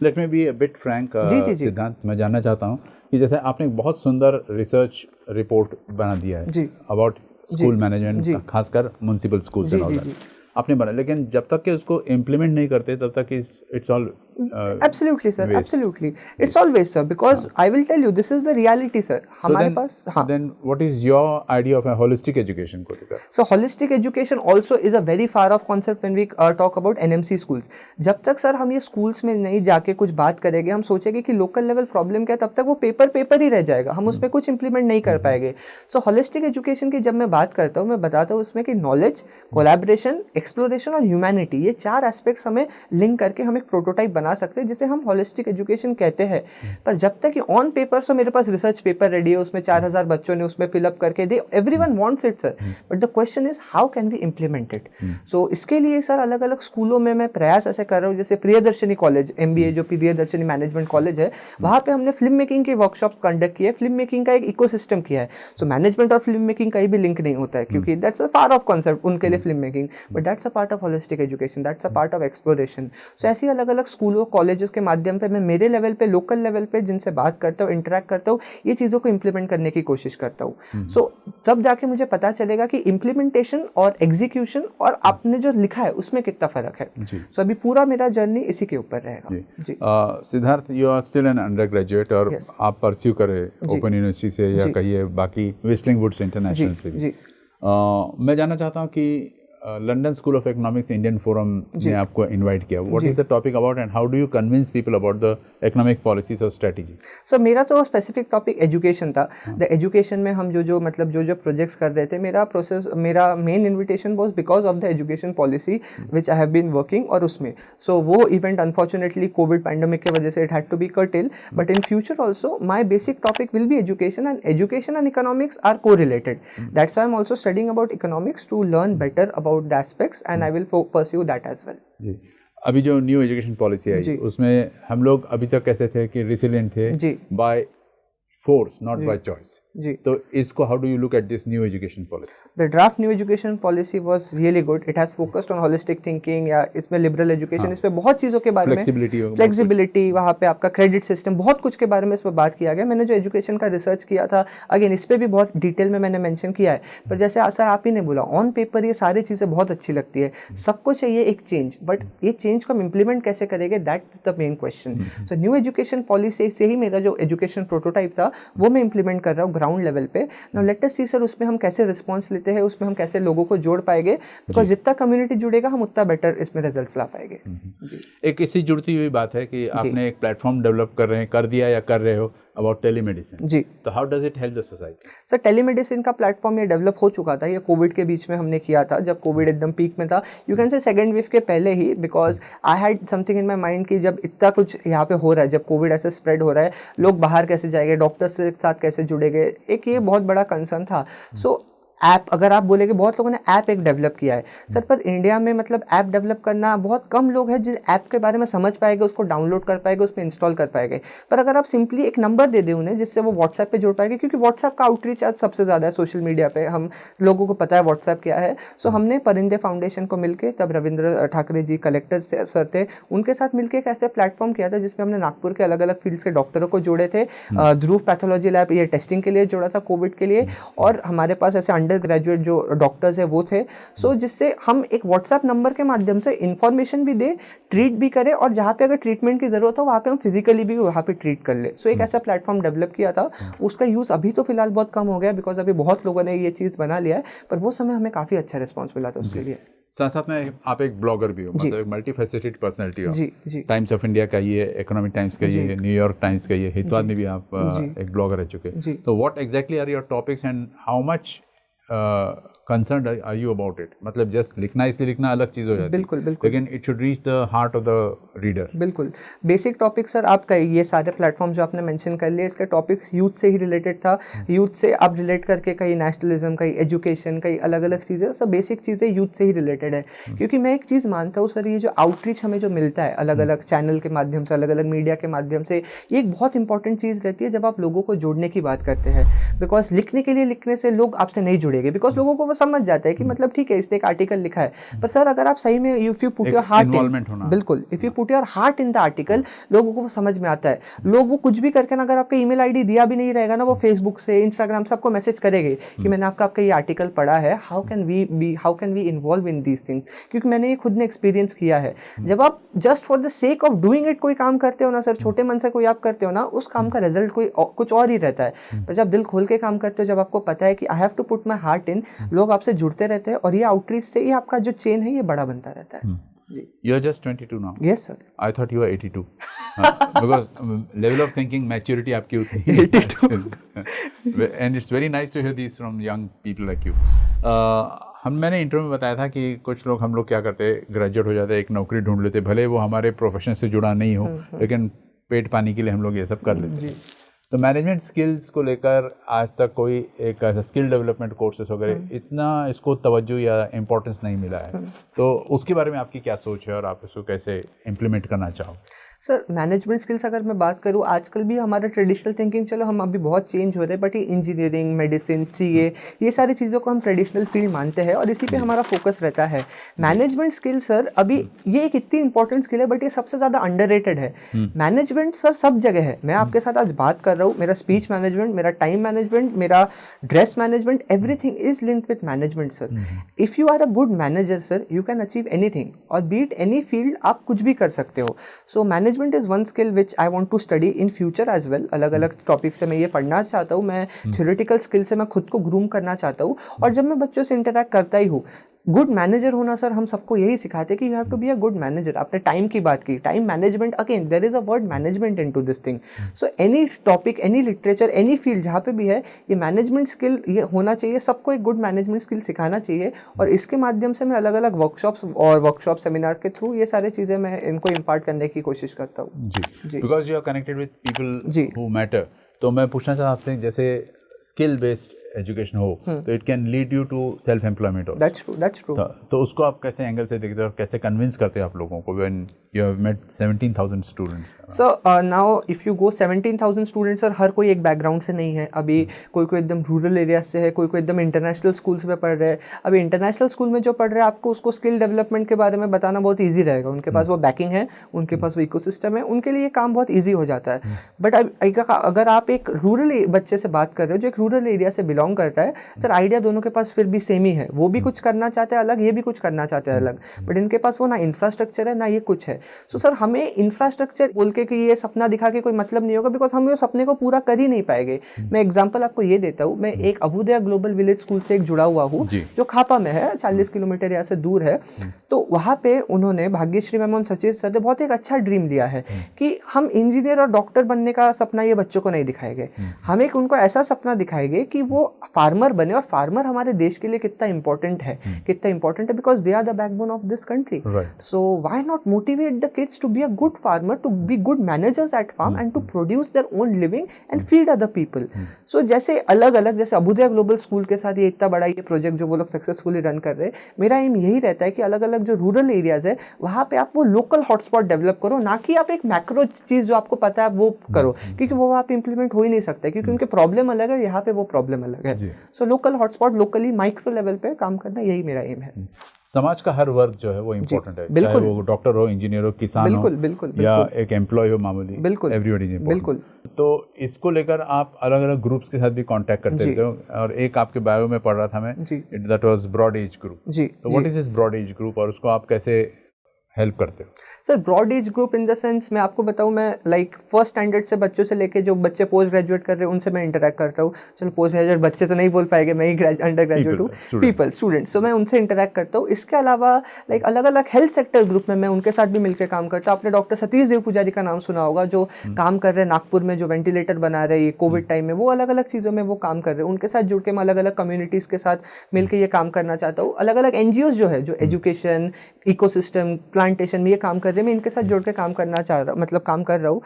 Let me be a bit frank Siddhant, मैं जानना चाहता हूँ कि जैसे आपने एक बहुत सुंदर रिसर्च रिपोर्ट बना दिया है अबाउट स्कूल मैनेजमेंट, खासकर municipal schools and all that आपने बना, लेकिन जब तक कि उसको इम्प्लीमेंट नहीं करते तब तक it's all absolutely sir, absolutely, it's always sir, because I will tell you this is the reality sir. हमारे पास then what is your idea of a holistic education को लेकर? So holistic education also is a very far off concept when we talk about NMC schools. जब तक सर हम ये schools में नहीं जाके कुछ बात करेंगे, हम सोचेंगे कि local level problem क्या है, तब तक वो पेपर ही रह जाएगा, हम उसमें कुछ implement नहीं कर पाएंगे। So holistic education की जब मैं बात करता हूँ, मैं बताता हूँ उसमें कि knowledge, collaboration, exploration और humanity, ये 4 aspects हमें link करके हम एक prototype बना सकते हैं जिसे हम होलिस्टिक एजुकेशन कहते हैं। पर जब तक कि ऑन पेपर सो मेरे पास रिसर्च पेपर रेडी है, उसमें 4000 बच्चों ने उसमें फिलअप करके दे, everyone wants it sir, but the question is how can we implement it. So इसके लिए सर अलग अलग स्कूलों में मैं प्रयास ऐसे कर रहा हूँ, जैसे प्रियदर्शनी कॉलेज MBA जो प्रियदर्शनी मैनेजमेंट कॉलेज है, वहाँ पे हमने फिल्म मेकिंग के वर्कशॉप्स कंडक्ट किए, फिल्म मेकिंग का एक इकोसिस्टम किया है। सो मैनेजमेंट और फिल्म मेकिंग का भी लिंक नहीं होता है क्योंकि that's a far off concept उनके लिए film making, but that's a part of holistic education, that's a part of exploration. So ऐसी अलग अलग स्कूलों कॉलेजों के माध्यम पे मैं मेरे लेवल पे, लोकल लेवल पे जिनसे बात करता हूँ, इंटरेक्ट करता हूँ, ये चीज़ों को इम्प्लीमेंट करने की कोशिश करता हूँ। सो तब जाके मुझे पता चलेगा कि इम्प्लीमेंटेशन और एग्जीक्यूशन और आपने जो लिखा है उसमें कितना फर्क है। सो अभी पूरा मेरा जर्नी इसी के ऊपर रहेगा। जी Siddharth, you are still an undergraduate और आप परस्यू करें ओपन यूनिवर्सिटी से या कहिए बाकी वेस्टलिंग वुड्स इंटरनेशनल से भी। मैं जानना चाहता हूँ कि London School of Economics Indian Forum ने आपको इनवाइट किया, what is the topic about and how do you convince people about the economic policies और स्ट्रेटजी? सो मेरा तो स्पेसिफिक टॉपिक एजुकेशन था। द एजुकेशन में हम जो प्रोजेक्ट्स कर रहे थे, मेरा main invitation was because of the education policy which I have been working, और उसमें सो वो इवेंट अनफॉर्चुनेटली कोविड पैंडेमिक की वजह से it had to be curtail, but in future also my basic topic will be education, and education and economics are correlated. That's why I am also studying about economics to learn better about the aspects, and I will pursue that as well. जी, अभी जो न्यू एजुकेशन पॉलिसी आई उसमें हम लोग अभी तक कैसे थे कि रिसिलिएंट थे by force not by choice. जी, तो इसको how do you look at this new education policy? The draft new education policy was really good. It has focused on holistic thinking, या इसमें लिबरल एजुकेशन, इसमें बहुत चीज़ों के बारे में, फ्लेक्सिबिलिटी, वहाँ पे आपका क्रेडिट सिस्टम, बहुत कुछ के बारे में इसमें बात किया गया। मैंने जो एजुकेशन का रिसर्च किया था, अगेन इस पर भी बहुत डिटेल में मैंने मेंशन किया है, पर जैसे सर आप ही ने बोला, ऑन पेपर ये सारी चीज़ें बहुत अच्छी लगती है, सबको चाहिए एक चेंज, बट ये चेंज को हम इम्प्लीमेंट कैसे करेंगे, that is the main question. So new education policy से ही मेरा जो एजुकेशन प्रोटोटाइप था वो मैं इंप्लीमेंट कर रहा हूँ ग्राउंड लेवल पे। नाउ लेट अस सी सर उसमें हम कैसे रिस्पॉन्स लेते हैं, उसमें हम कैसे लोगों को जोड़ पाएंगे, बिकॉज जितना कम्युनिटी जुड़ेगा हम उतना बेटर इसमें रिजल्ट्स ला पाएंगे। एक इससे जुड़ती हुई बात है कि आपने एक प्लेटफॉर्म डेवलप कर दिया या कर रहे हो अबाउट टेलीमेडिसिन। जी, तो how does it help the society? Sir telemedicine का प्लेटफॉर्म ये डेवलप हो चुका था, ये कोविड के बीच में हमने किया था, जब कोविड एकदम पीक में था, you can say second wave के पहले ही, because I had something in my mind कि जब इतना कुछ यहाँ पे हो रहा है, जब कोविड ऐसे स्प्रेड हो रहा है, लोग बाहर कैसे जाएंगे, डॉक्टर्स के साथ कैसे जुड़ेंगे, एक ये बहुत बड़ा कंसर्न था। सो ऐप, अगर आप बोलेंगे बहुत लोगों ने ऐप एक डेवलप किया है सर, पर इंडिया में मतलब ऐप डेवलप करना बहुत कम लोग हैं जो ऐप के बारे में समझ पाएंगे, उसको डाउनलोड कर पाएंगे, उसमें इंस्टॉल कर पाएंगे। पर अगर आप सिंपली एक नंबर दे दें उन्हें जिससे वो व्हाट्सएप पे जुड़ पाएंगे, क्योंकि व्हाट्सएप का आउटरीच आज सबसे ज़्यादा है सोशल मीडिया पे, हम लोगों को पता है व्हाट्सएप क्या है। सो हमने परिंदे फाउंडेशन को मिलकर, तब रविंद्र ठाकरे जी कलेक्टर सर थे, उनके साथ मिलकर एक ऐसे प्लेटफॉर्म किया था जिसमें हमने नागपुर के अलग अलग फील्ड्स के डॉक्टरों को जोड़े थे, ध्रुव पैथोलॉजी लैब ये टेस्टिंग के लिए जोड़ा था कोविड के लिए, और हमारे पास ऐसे अंडर ग्रेजुएट जो डॉक्टर्स है वो थे। सो जिससे हम एक व्हाट्सएप नंबर के माध्यम से इंफॉर्मेशन भी दे, ट्रीट भी करें, और जहाँ पे अगर ट्रीटमेंट की जरूरत हो वहाँ पे हम फिजिकली भी वहाँ पे ट्रीट कर ले। सो एक ऐसा प्लेटफॉर्म डेवलप किया था, उसका यूज़ अभी तो फिलहाल बहुत कम हो गया, बिकॉज अभी बहुत लोगों ने ये चीज़ बना लिया है, पर वो समय हमें काफ़ी अच्छा रिस्पॉन्स मिला था उसके लिए। साथ साथ में आप एक ब्लॉगर भी हो, मतलब एक मल्टीफेसेटेड पर्सनैलिटी हो। जी, टाइम्स ऑफ इंडिया का ये, इकोनॉमिक टाइम्स का ये, न्यूयॉर्क टाइम्स का ये, हितवाद में भी आप एक ब्लॉगर रह चुके। तो what exactly are your topics and how much concern are you about it? मतलब जस्ट लिखना इसलिए लिखना अलग चीज़ हो जाती है, बिल्कुल बिल्कुल, लेकिन it should reach the heart of the reader. बिल्कुल बेसिक टॉपिक सर आपका ये सारे प्लेटफॉर्म जो आपने मेंशन कर लिए इसके टॉपिक्स यूथ से ही रिलेटेड था। यूथ से आप रिलेट करके कई नेशनलिज्म, कई एजुकेशन, कई अलग अलग चीज़ें, सब बेसिक चीज़ें यूथ से ही रिलेटेड है। क्योंकि मैं एक चीज़ मानता हूँ सर, ये जो आउटरीच हमें जो मिलता है अलग अलग चैनल के माध्यम से, अलग अलग मीडिया के माध्यम से, ये एक बहुत इंपॉर्टेंट चीज़ रहती है जब आप लोगों को जोड़ने की बात करते हैं। बिकॉज लिखने के लिए लिखने से लोग आपसे नहीं जुड़ेंगे, बिकॉज लोगों को वो समझ जाता है कि मतलब ठीक है इसने एक आर्टिकल लिखा है। पर सर अगर आप सही में if you put your heart in, बिल्कुल if you put your heart in the article, लोगों को वो समझ में आता है। लोग वो कुछ भी करके ना, अगर आपका ईमेल आईडी दिया भी नहीं रहेगा ना, वो फेसबुक से, इंस्टाग्राम से आपको मैसेज करेंगे कि मैंने आपका ये आर्टिकल पढ़ा है, how can we involve in these things. क्योंकि मैंने ये खुद ने एक्सपीरियंस किया है। जब आप just for the sake of doing it कोई काम करते हो ना सर, छोटे मन से कोई आप करते हो ना, उस काम का रिजल्ट कुछ और ही रहता है। पर जब दिल खोल के काम करते हो, जब आपको पता है कि I have to put my heart in, लोग आपसे जुड़ते रहते हैं और ये आउटरीच से ये आपका जो चेन है ये बड़ा बनता रहता है। You are just 22 now. Yes sir. I thought you were 82. Because level of thinking, maturity आपकी उतनी है। 82. And it's very nice to hear these from young people like you. मैंने इंटरव्यू में बताया था कि कुछ लोग, हम लोग क्या करते, ग्रेजुएट हो जाते, एक नौकरी ढूंढ लेते, भले वो हमारे प्रोफेशन से जुड़ा नहीं हो, लेकिन पेट पानी के लिए हम लोग ये सब कर लेते। तो मैनेजमेंट स्किल्स को लेकर आज तक कोई एक ऐसा स्किल डेवलपमेंट कोर्सेज वगैरह इतना इसको तवज्जो या इम्पोर्टेंस नहीं मिला है। तो उसके बारे में आपकी क्या सोच है और आप इसको कैसे इम्प्लीमेंट करना चाहो? सर मैनेजमेंट स्किल्स अगर मैं बात करूँ, आजकल भी हमारा ट्रेडिशनल थिंकिंग, चलो हम अभी बहुत चेंज हो रहे हैं, बट ये इंजीनियरिंग, मेडिसिन, सीए, ये सारी चीज़ों को हम ट्रेडिशनल फील्ड मानते हैं और इसी पे हमारा फोकस रहता है। मैनेजमेंट स्किल सर अभी ये एक इतनी इंपॉर्टेंट स्किल है, बट ये सबसे ज़्यादा अंडररेटेड है। मैनेजमेंट सर सब जगह है। मैं आपके साथ आज बात कर रहा हूँ, मेरा स्पीच मैनेजमेंट, मेरा टाइम मैनेजमेंट, मेरा dress management, everything is linked with management sir. If you are a good manager sir, you can achieve anything, और बीट एनी फील्ड आप कुछ भी कर सकते हो। So management is one skill which I want to study in future as well. अलग अलग टॉपिक से मैं ये पढ़ना चाहता हूँ। मैं थ्योरेटिकल स्किल से मैं खुद को ग्रूम करना चाहता हूँ। और जब मैं बच्चों से इंटरैक्ट करता ही हूँ, गुड मैनेजर होना सर हम सबको यही सिखाते हैं कि you have to be a good manager. आपने टाइम की बात की, time management, again there is a word management into this thing. So any topic, any literature, any field जहाँ पे भी है, ये मैनेजमेंट स्किल ये होना चाहिए। सबको एक गुड मैनेजमेंट स्किल सिखाना चाहिए। और इसके माध्यम से मैं अलग अलग वर्कशॉप सेमिनार के थ्रू ये सारी चीज़ें मैं इनको इम्पार्ट करने की कोशिश करता हूँ। जी, because you are connected with people who matter. तो मैं पूछना चाहता आपसे, जैसे स्किल बेस्ड एजुकेशन हो तो it can lead you to self employment. That's true. तो उसको आप कैसे एंगल से देखते हो और कैसे कन्विंस करते हैं आप लोगों को when you have met 17,000 students? Sir now if you go 17,000 students, sir हर कोई एक बैकग्राउंड से नहीं है। अभी कोई एकदम रूरल एरिया से है, कोई एकदम इंटरनेशनल स्कूल्स में पढ़ रहे हैं। अभी इंटरनेशनल स्कूल में जो पढ़ रहे हैं, आपको उसको स्किल डेवलपमेंट के बारे में बताना बहुत ईजी रहेगा। उनके पास वो बैकिंग है, उनके पास वो इकोसिस्टम है, उनके लिए काम बहुत ईजी हो जाता है। बट अगर आप एक रूरल बच्चे से बात कर रहे हो जो एक रूरल एरिया से बिलोंग करता है, सर आइडिया दोनों के पास फिर भी सेम ही है। वो भी कुछ करना चाहते हैं अलग, ये भी कुछ करना चाहते हैं अलग, बट इनके पास वो ना इंफ्रास्ट्रक्चर है ना ये कुछ है। सो सर हमें इंफ्रास्ट्रक्चर बोल के कि ये सपना दिखा के कोई मतलब नहीं होगा, बिकॉज हम ये सपने को पूरा कर ही नहीं पाएंगे। मैं एग्जांपल आपको ये देता हूँ। मैं एक अभुदया ग्लोबल विलेज स्कूल से एक जुड़ा हुआ हूँ जो खापा में है, 40 किलोमीटर यहाँ से दूर है। तो वहाँ पे उन्होंने, भाग्यश्री मैम और सचिन सर ने बहुत एक अच्छा ड्रीम लिया है कि हम इंजीनियर और डॉक्टर बनने का सपना ये बच्चों को नहीं दिखाएंगे। हम एक उनको ऐसा सपना दिखाएंगे कि वो फार्मर बने। और फार्मर हमारे देश के लिए कितना इंपॉर्टेंट है, because they are the backbone of this country. So why not motivate the kids to be a good farmer, to be good managers at farm and to produce their own living and feed other people. So जैसे अलग अलग, जैसे अभुदया ग्लोबल स्कूल के साथ ये इतना बड़ा ये प्रोजेक्ट जो वो लोग सक्सेसफुली रन कर रहे हैं, मेरा एम यही रहता है कि अलग अलग जो रूरल एरियाज है वहाँ पे आप वो लोकल हॉटस्पॉट डेवलप करो, ना कि आप एक मैक्रो चीज़ जो आपको पता है वो करो, क्योंकि वो वहाँ पे इंप्लीमेंट हो ही नहीं सकता, क्योंकि उनके प्रॉब्लम अलग है, यहाँ पे वो प्रॉब्लम अलग है। So local hotspot, locally micro level पे काम करना, यही मेरा एम है। समाज का हर वर्ग जो है वो इम्पोर्टेंट है, चाहे वो डॉक्टर हो, इंजीनियर हो, किसान हो, बिल्कुल, या एक एम्प्लॉय हो मामूली, बिल्कुल, एवरीबॉडी इज इम्पोर्टेंट। बिल्कुल। तो इसको लेकर आप अलग अलग ग्रुप्स के साथ भी कांटेक्ट करते रहते हो, और एक आपके बायो में पढ़ रहा था मैं, that was broad age group. जी, तो what is this broad age group और उसको आप कैसे हेल्प करते हो? Sir broad age group in the sense मैं आपको बताऊं, मैं लाइक फर्स्ट स्टैंडर्ड से बच्चों से लेके जो बच्चे पोस्ट ग्रेजुएट कर रहे हैं उनसे मैं इंटरेक्ट करता हूँ. चलो पोस्ट ग्रेजुएट बच्चे तो नहीं बोल पाएंगे, मैं ही अंडर ग्रेजुएट हूँ. पीपल स्टूडेंट्स, सो मैं उनसे इंटरेक्ट करता हूँ. इसके अलावा लाइक अलग अलग हेल्थ सेक्टर ग्रुप में मैं उनके साथ भी मिलकर काम करता हूँ. आपने डॉक्टर सतीश देव पुजारी का नाम सुना होगा, जो काम कर रहे हैं नागपुर में, जो वेंटिलेटर बना रहे हैं कोविड टाइम में. वो अलग अलग चीज़ों में वो काम कर रहे हैं. उनके साथ जुड़ के मैं अलग अलग कम्युनिटीज़ के साथ मिलकर ये काम करना चाहता हूँ. अलग अलग एनजीओ जो है, जो एजुकेशन इकोसिस्टम प्लांटेशन में ये काम कर रहे हैं, मैं इनके साथ जुड़ के काम करना चाह रहा हूँ, मतलब काम कर रहा हूँ.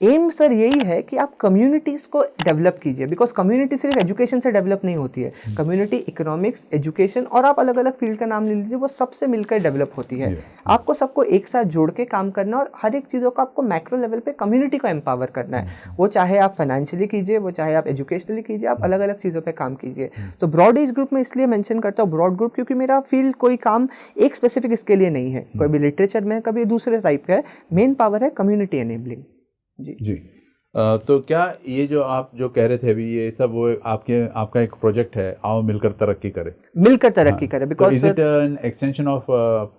एम सर यही है कि आप कम्युनिटीज़ को डेवलप कीजिए, बिकॉज कम्युनिटी सिर्फ एजुकेशन से डेवलप नहीं होती है. कम्युनिटी इकोनॉमिक्स, एजुकेशन और आप अलग अलग फील्ड का नाम ले लीजिए, वो सबसे मिलकर डेवलप होती है. आपको सबको एक साथ जोड़ के काम करना और हर एक चीज़ों को आपको मैक्रो लेवल पे कम्युनिटी को एम्पावर करना है. वो चाहे आप फाइनेंशियली कीजिए, वो चाहे आप एजुकेशनली कीजिए, आप अलग अलग चीज़ों पर काम कीजिए. तो ब्रॉड एज ग्रुप में इसलिए मैंशन करता हूँ ब्रॉड ग्रुप, क्योंकि मेरा फील्ड कोई काम एक स्पेसिफिक इसके लिए नहीं है. कोई भी लिटरेचर में, कभी दूसरे टाइप का है. मेन पावर है कम्युनिटी एनेबलिंग. जी. तो क्या ये जो आप जो कह रहे थे अभी, ये सब वो आपका एक प्रोजेक्ट है, आओ मिलकर तरक्की करें? मिलकर तरक्की करें, because is it an extension of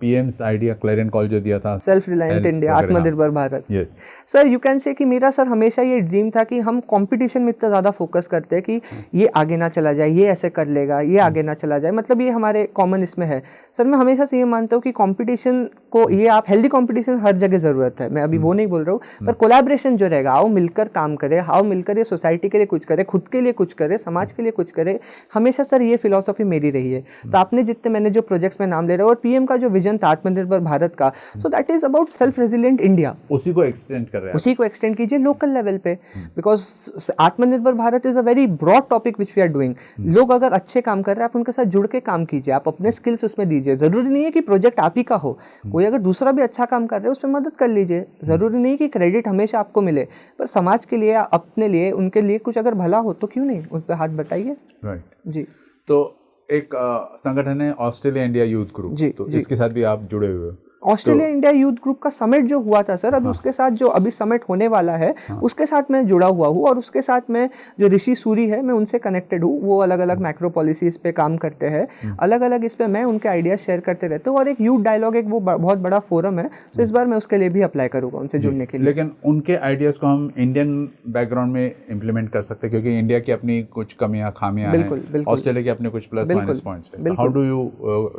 PM's idea, Clarion call जो दिया था, सेल्फ रिलायंट इंडिया, आत्मनिर्भर Bharat? Yes sir, you can से कि मेरा सर हमेशा ये ड्रीम था कि हम कंपटीशन में इतना ज़्यादा फोकस करते हैं कि ये आगे ना चला जाए, ये ऐसे कर लेगा, ये आगे ना चला जाए, मतलब ये हमारे कॉमन इसमें है. सर मैं हमेशा से ये मानता हूँ कि कंपटीशन को, ये आप हेल्दी कंपटीशन हर जगह ज़रूरत है, मैं अभी वो नहीं बोल रहा हूँ, पर कोलैबोरेशन जो रहेगा, आओ मिलकर काम करें, आओ मिलकर ये सोसाइटी के लिए कुछ करे, खुद के लिए कुछ करे, समाज के लिए कुछ करे. हमेशा सर ये फिलॉसफी मेरी रही है. तो आपने जितने मैंने जो प्रोजेक्ट्स में नाम ले रहा हूँ, और पीएम का जो विजन था आत्मनिर्भर भारत का, सो that is about self resilient India. उसी को एक्सटेंड कर रहे हैं, उसी को एक्सटेंड कीजिए लोकल लेवल पे, बिकॉज आत्मनिर्भर Bharat is a very broad topic which we are doing. लोग अगर अच्छे काम कर रहे हैं, आप उनके साथ जुड़ के काम कीजिए, आप अपने स्किल्स उसमें दीजिए. जरूरी नहीं है कि प्रोजेक्ट आप ही का हो, कोई अगर दूसरा भी अच्छा काम कर रहा है उसमें मदद कर लीजिए. जरूरी नहीं कि क्रेडिट हमेशा आपको मिले, पर समाज के लिए, अपने लिए, उनके लिए कुछ अगर भला हो तो क्यों नहीं, उस पर हाथ बताइए. राइट जी. तो एक संगठन है ऑस्ट्रेलिया इंडिया यूथ ग्रुप, तो इसके साथ भी आप जुड़े हुए हो? ऑस्ट्रेलिया इंडिया यूथ ग्रुप का समिट जो हुआ था सर, अभी उसके साथ जो अभी समिट होने वाला है, उसके साथ मैं जुड़ा हुआ हूँ. और उसके साथ में जो ऋषि सूरी है, मैं उनसे कनेक्टेड हूँ. वो अलग अलग मैक्रो पॉलिसीज पे काम करते हैं, अलग अलग इस पे मैं उनके आइडियाज शेयर करते रहते हूँ. और एक यूथ डायलॉग, एक वो बहुत बड़ा फोरम है, तो इस बार मैं उसके लिए भी अप्लाई करूँगा उनसे जुड़ने के लिए. लेकिन उनके आइडियाज को हम इंडियन बैकग्राउंड में इम्प्लीमेंट कर सकते हैं, क्योंकि इंडिया की अपनी कुछ कमियां खामियां हैं, ऑस्ट्रेलिया के अपने कुछ प्लस माइनस पॉइंट्स हैं. How do you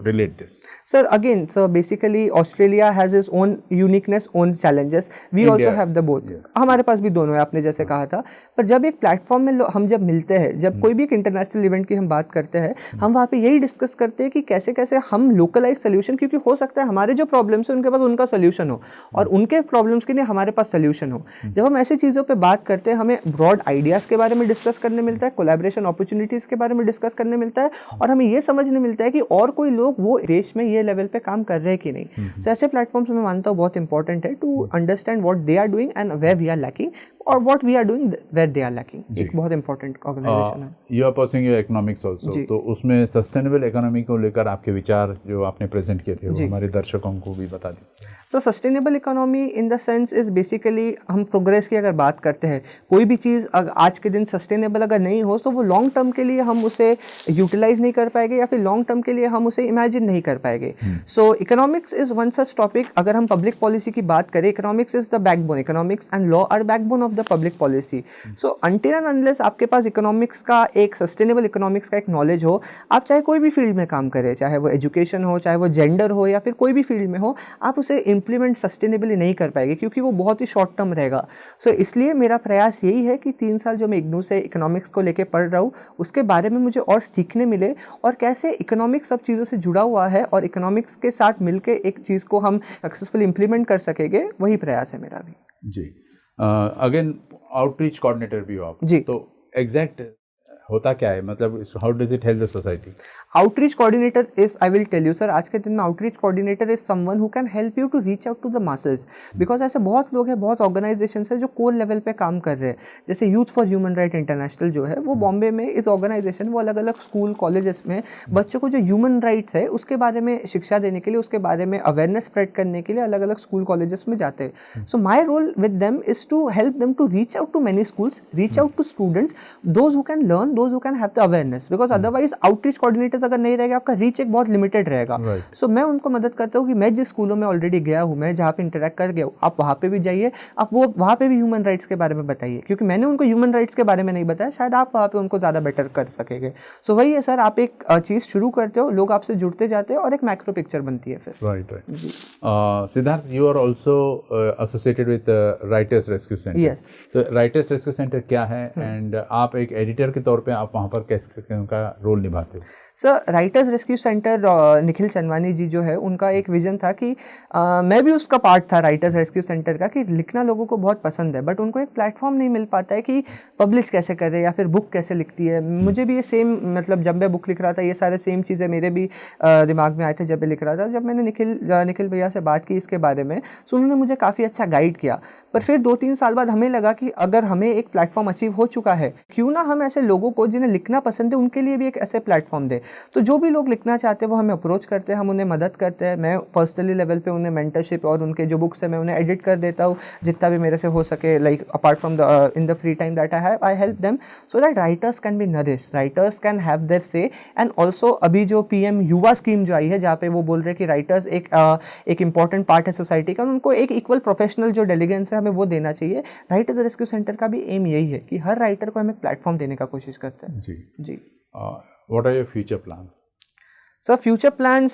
relate this? Sir again, sir basically Australia has its own uniqueness, own challenges. We also have the both. हमारे पास भी दोनों है, आपने जैसे कहा था. पर जब एक प्लेटफॉर्म में हम जब मिलते हैं, जब कोई भी एक इंटरनेशनल इवेंट की हम बात करते हैं, हम वहाँ पे यही डिस्कस करते हैं कि कैसे कैसे हम लोकलाइज सोल्यूशन, क्योंकि हो सकता है हमारे जो प्रॉब्लम्स है उनके पास उनका सोल्यूशन हो, और उनके प्रॉब्लम्स के लिए हमारे पास सोल्यूशन हो. जब हम ऐसी चीज़ों पर बात करते हैं, हमें ब्रॉड आइडियाज़ के बारे में डिस्कस करने मिलता है, कोलैबोरेशन अपॉर्चुनिटीज़ के बारे में डिस्कस करने मिलता है, और हमें ये समझने मिलता है कि और कोई लोग वो देश में ये लेवल पे काम कर रहे हैं कि नहीं. तो ऐसे प्लेटफॉर्म्स में मानता हूँ बहुत इंपॉर्टेंट है to understand what they are doing and where we are lacking, और what we are doing where they are lacking. एक बहुत इंपॉर्टेंट ऑर्गेनाइजेशन है. You are pursuing your economics also, तो उसमें सस्टेनेबल इकोनॉमी को लेकर आपके विचार जो आपने प्रेजेंट किए थे, वो हमारे दर्शकों को भी बता दीजिए. सो sustainable economy in the sense is basically, हम प्रोग्रेस की अगर बात करते हैं, कोई भी चीज़ आज के दिन सस्टेनेबल अगर नहीं हो, तो वो लॉन्ग टर्म के लिए हम उसे यूटिलाइज नहीं कर पाएंगे, या फिर लॉन्ग टर्म के लिए हम उसे इमेजिन नहीं कर पाएंगे. So economics is one such topic. अगर हम पब्लिक पॉलिसी की बात करें, economics is the backbone. Economics and law are backbone of the public policy. So until and unless आपके पास इकोनॉमिक्स का, एक सस्टेनेबल इकोनॉमिक्स का एक नॉलेज हो, आप चाहे कोई भी फील्ड में काम करें, चाहे वो एजुकेशन हो, चाहे वो जेंडर हो, या फिर कोई भी फील्ड में हो, आप उसे इम्प्लीमेंट सस्टेनेबली नहीं कर पाएंगे, क्योंकि वो बहुत ही शॉर्ट टर्म रहेगा. सो इसलिए मेरा प्रयास यही है कि 3 साल जो मैं इग्नू से इकोनॉमिक्स को लेकर पढ़ रहा हूँ, उसके बारे में मुझे और सीखने मिले, और कैसे इकोनॉमिक्स सब चीज़ों से जुड़ा हुआ है, और इकोनॉमिक्स के साथ मिलकर एक चीज़ को हम सक्सेसफुली इम्प्लीमेंट कर सकेंगे. वही प्रयास है मेरा भी. जी. अगेन आउटरीच कोऑर्डिनेटर भी हो आप जी. तो एग्जैक्ट होता क्या है, मतलब how does it help the society? Outreach coordinator is, I will tell you sir, आज के दिन में outreach coordinator is someone who can help you to reach out to the masses. Because ऐसे बहुत लोग हैं, बहुत ऑर्गेनाइजेशन है जो कोर लेवल पे काम कर रहे हैं. जैसे youth for human right international जो है, वो बॉम्बे में इस ऑर्गेनाइजेशन, वो अलग अलग स्कूल कॉलेजेस में बच्चों को जो ह्यूमन राइट्स है उसके बारे में शिक्षा देने के लिए, उसके बारे में अवेयरनेस स्प्रेड करने के लिए अलग अलग स्कूल कॉलेजेस में जाते हैं. So my role with them is to help them to reach out to many schools, reach out to students, those who can learn, those who can have the awareness, because otherwise outreach coordinators अगर नहीं रहेगा आपका reach एक बहुत limited रहेगा. So मैं उनको मदद करता हूँ कि मैं जिस स्कूलों में ऑलरेडी गया हूँ, मैं जहाँ पे इंटरेक्ट कर गया हूँ, आप वहाँ पे भी जाइए, आप वो वहाँ पे भी ह्यूमन राइट्स के बारे में बताइए, क्योंकि मैंने उनको ह्यूमन राइट्स के बारे में नहीं बताया, शायद आप वहाँ पे उनको ज़्यादा बेटर कर सकेंगे. सो वही है सर, आप एक चीज़ शुरू करते हो, लोग आपसे जुड़ते जाते हैं और एक मैक्रो पिक्चर बनती है फिर. Right. Siddharth, you are also associated with writers rescue centre. Yes. तो राइटर्स रेस्क्यू सेंटर क्या है, एंड आप एक एडिटर के तौर पे आप वहाँ पर कैसे उनका रोल निभाते हो? Sir, writers rescue centre Nikhil Chandwani ji जो है, उनका एक विजन था कि मैं भी उसका पार्ट था राइटर्स रेस्क्यू सेंटर का, कि लिखना लोगों को बहुत पसंद है, बट उनको एक प्लेटफॉर्म नहीं मिल पाता है कि पब्लिश कैसे करे या फिर बुक कैसे लिखती है. मुझे भी ये सेम, मतलब जब मैं बुक लिख रहा था ये सारे सेम चीज़ें मेरे भी दिमाग में आए थे जब मैं लिख रहा था. जब मैंने निखिल भैया से बात की इसके बारे में, तो उन्होंने मुझे काफ़ी अच्छा गाइड किया. पर फिर 2-3 साल बाद हमें लगा कि अगर हमें एक प्लेटफॉर्म अचीव हो चुका है, क्यों ना हम ऐसे लोगों को जिन्हें लिखना पसंद है उनके लिए भी एक ऐसे प्लेटफॉर्म दें. तो जो भी लोग लिखना चाहते हैं वो हमें अप्रोच करते हैं, हम उन्हें मदद करते हैं. मैं पर्सनली लेवल पे उन्हें मेंटरशिप और उनके जो बुक्स है मैं उन्हें एडिट कर देता हूँ जितना भी मेरे से हो सके, like apart from the in the free time that I have, I help them so that writers can be nourished, writers can have their से. एंड ऑल्सो अभी जो PM युवा स्कीम जो आई है, जहाँ पे वो बोल रहे हैं कि राइटर्स एक इंपॉर्टेंट पार्ट है सोसाइटी का, उनको एक इक्वल प्रोफेशनल जो डेलीगेंस है हमें वो देना चाहिए. राइटर्स रेस्क्यू सेंटर का भी एम यही है कि हर राइटर को हम एक प्लेटफॉर्म देने का कोशिश करते हैं. जी. What are your future plans? Sir, future plans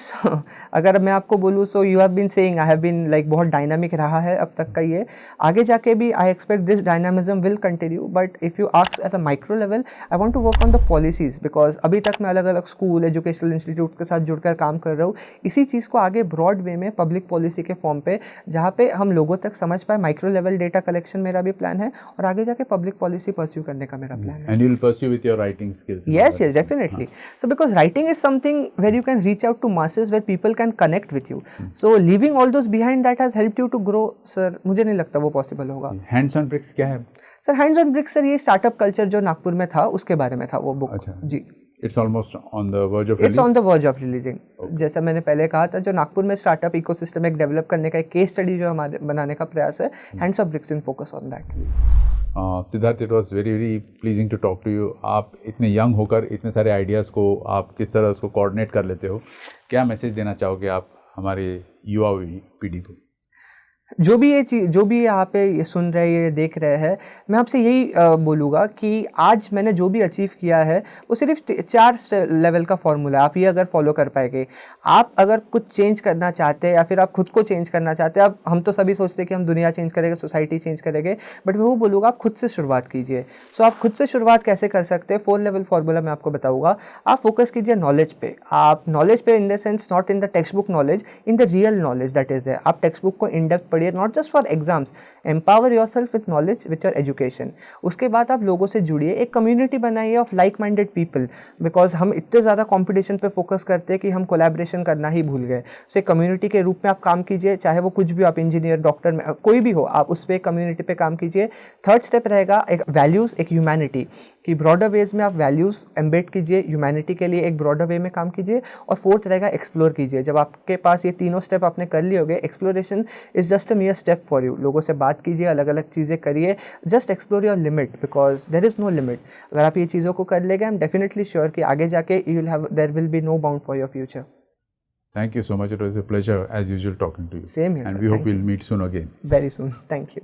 अगर मैं आपको बोलूँ, so you have been saying, I have been like बहुत डायनामिक रहा है अब तक का ये, आगे जाके भी I expect this dynamism will continue. But if you ask at a micro level, I want to work on the policies, because अभी तक मैं अलग अलग स्कूल, एजुकेशनल इंस्टीट्यूट के साथ जुड़कर काम कर रहा हूँ. इसी चीज़ को आगे ब्रॉड वे में पब्लिक पॉलिसी के फॉर्म पे, जहाँ पे हम लोगों तक समझ पाए, माइक्रो लेवल डेटा कलेक्शन मेरा भी प्लान है, और आगे जाके पब्लिक पॉलिसी परस्यू करने का मेरा प्लान है. And you will pursue with your writing skills? Yes, definitely. So because writing is something where you can reach out to masses, where people can connect with you. So leaving all those behind, that has helped you to grow, sir. मुझे नहीं लगता वो पॉसिबल होगा. हैंड्स ऑन ब्रिक्स क्या है? Sir, hands on bricks sir ये स्टार्टअप कल्चर जो नागपुर में था उसके बारे में था वो बुक. अच्छा. जी. It's almost on the verge of it's on the verge of releasing. जैसा मैंने पहले कहा था, जो नागपुर में स्टार्टअप इकोसिस्टम एक डेवलप करने का एक केस स्टडी जो हमारे बनाने का प्रयास है, hands on bricks in focus on that. Siddharth, it was very very pleasing to talk to you. आप इतने यंग होकर इतने सारे आइडियाज़ को आप किस तरह उसको कोऑर्डिनेट कर लेते हो? क्या मैसेज देना चाहोगे आप हमारे युवा पीढ़ी को? जो भी ये चीज़, जो भी यहाँ पे ये सुन रहे, ये देख रहे हैं, मैं आपसे यही बोलूँगा कि आज मैंने जो भी अचीव किया है वो सिर्फ 4 लेवल का फॉर्मूला है. आप ये अगर फॉलो कर पाएंगे, आप अगर कुछ चेंज करना चाहते हैं या फिर आप खुद को चेंज करना चाहते हैं, हम तो सभी सोचते हैं कि हम दुनिया चेंज करेंगे, सोसाइटी चेंज करेंगे, बट मैं वो बोलूँगा आप खुद से शुरुआत कीजिए. सो आप खुद से शुरुआत कैसे कर सकते हैं? 4 लेवल फॉर्मूला मैं आपको बताऊँगा. आप फोकस कीजिए नॉलेज पे. आप नॉलेज पे in the sense, not in the text book knowledge, in the real knowledge that is there. आप टेक्स्ट बुक को इन डेप्थ पढ़िए, not just for exams. Empower your self with knowledge, with your education. उसके बाद आप लोगों से जुड़िए, एक कम्युनिटी बनाइए of like minded people, because हम इतने ज़्यादा कॉम्पिटिशन पे फोकस करते हैं कि हम कोलैबोरेशन करना ही भूल गए. सो एक कम्युनिटी के रूप में आप काम कीजिए, चाहे वो कुछ भी, आप इंजीनियर, डॉक्टर में कोई भी हो, आप उस पर कम्युनिटी पे काम कीजिए. 3rd स्टेप रहेगा एक वैल्यूज़, एक ह्यूमैनिटी की ब्रॉडर वेज में आप वैल्यूज़ एम्बेड कीजिए, ह्यूमैनिटी के लिए एक ब्रॉडर वे में काम कीजिए. और 4th रहेगा एक्सप्लोर कीजिए. जब आपके पास ये तीनों स्टेप आपने कर लिए होंगे, exploration is just a mere step for you. लोगों से बात कीजिए, अलग अलग चीज़ें करिए, just explore your limit, because there is no limit. अगर आप ये चीज़ों को कर लेंगे, आई एम डेफिनेटली श्योर कि आगे जाके you will have, there will be no bound for your future. Thank you so much. It was a pleasure as usual talking to you. Same here, and sir. we hope Thank we'll meet soon again. Very soon. Thank you.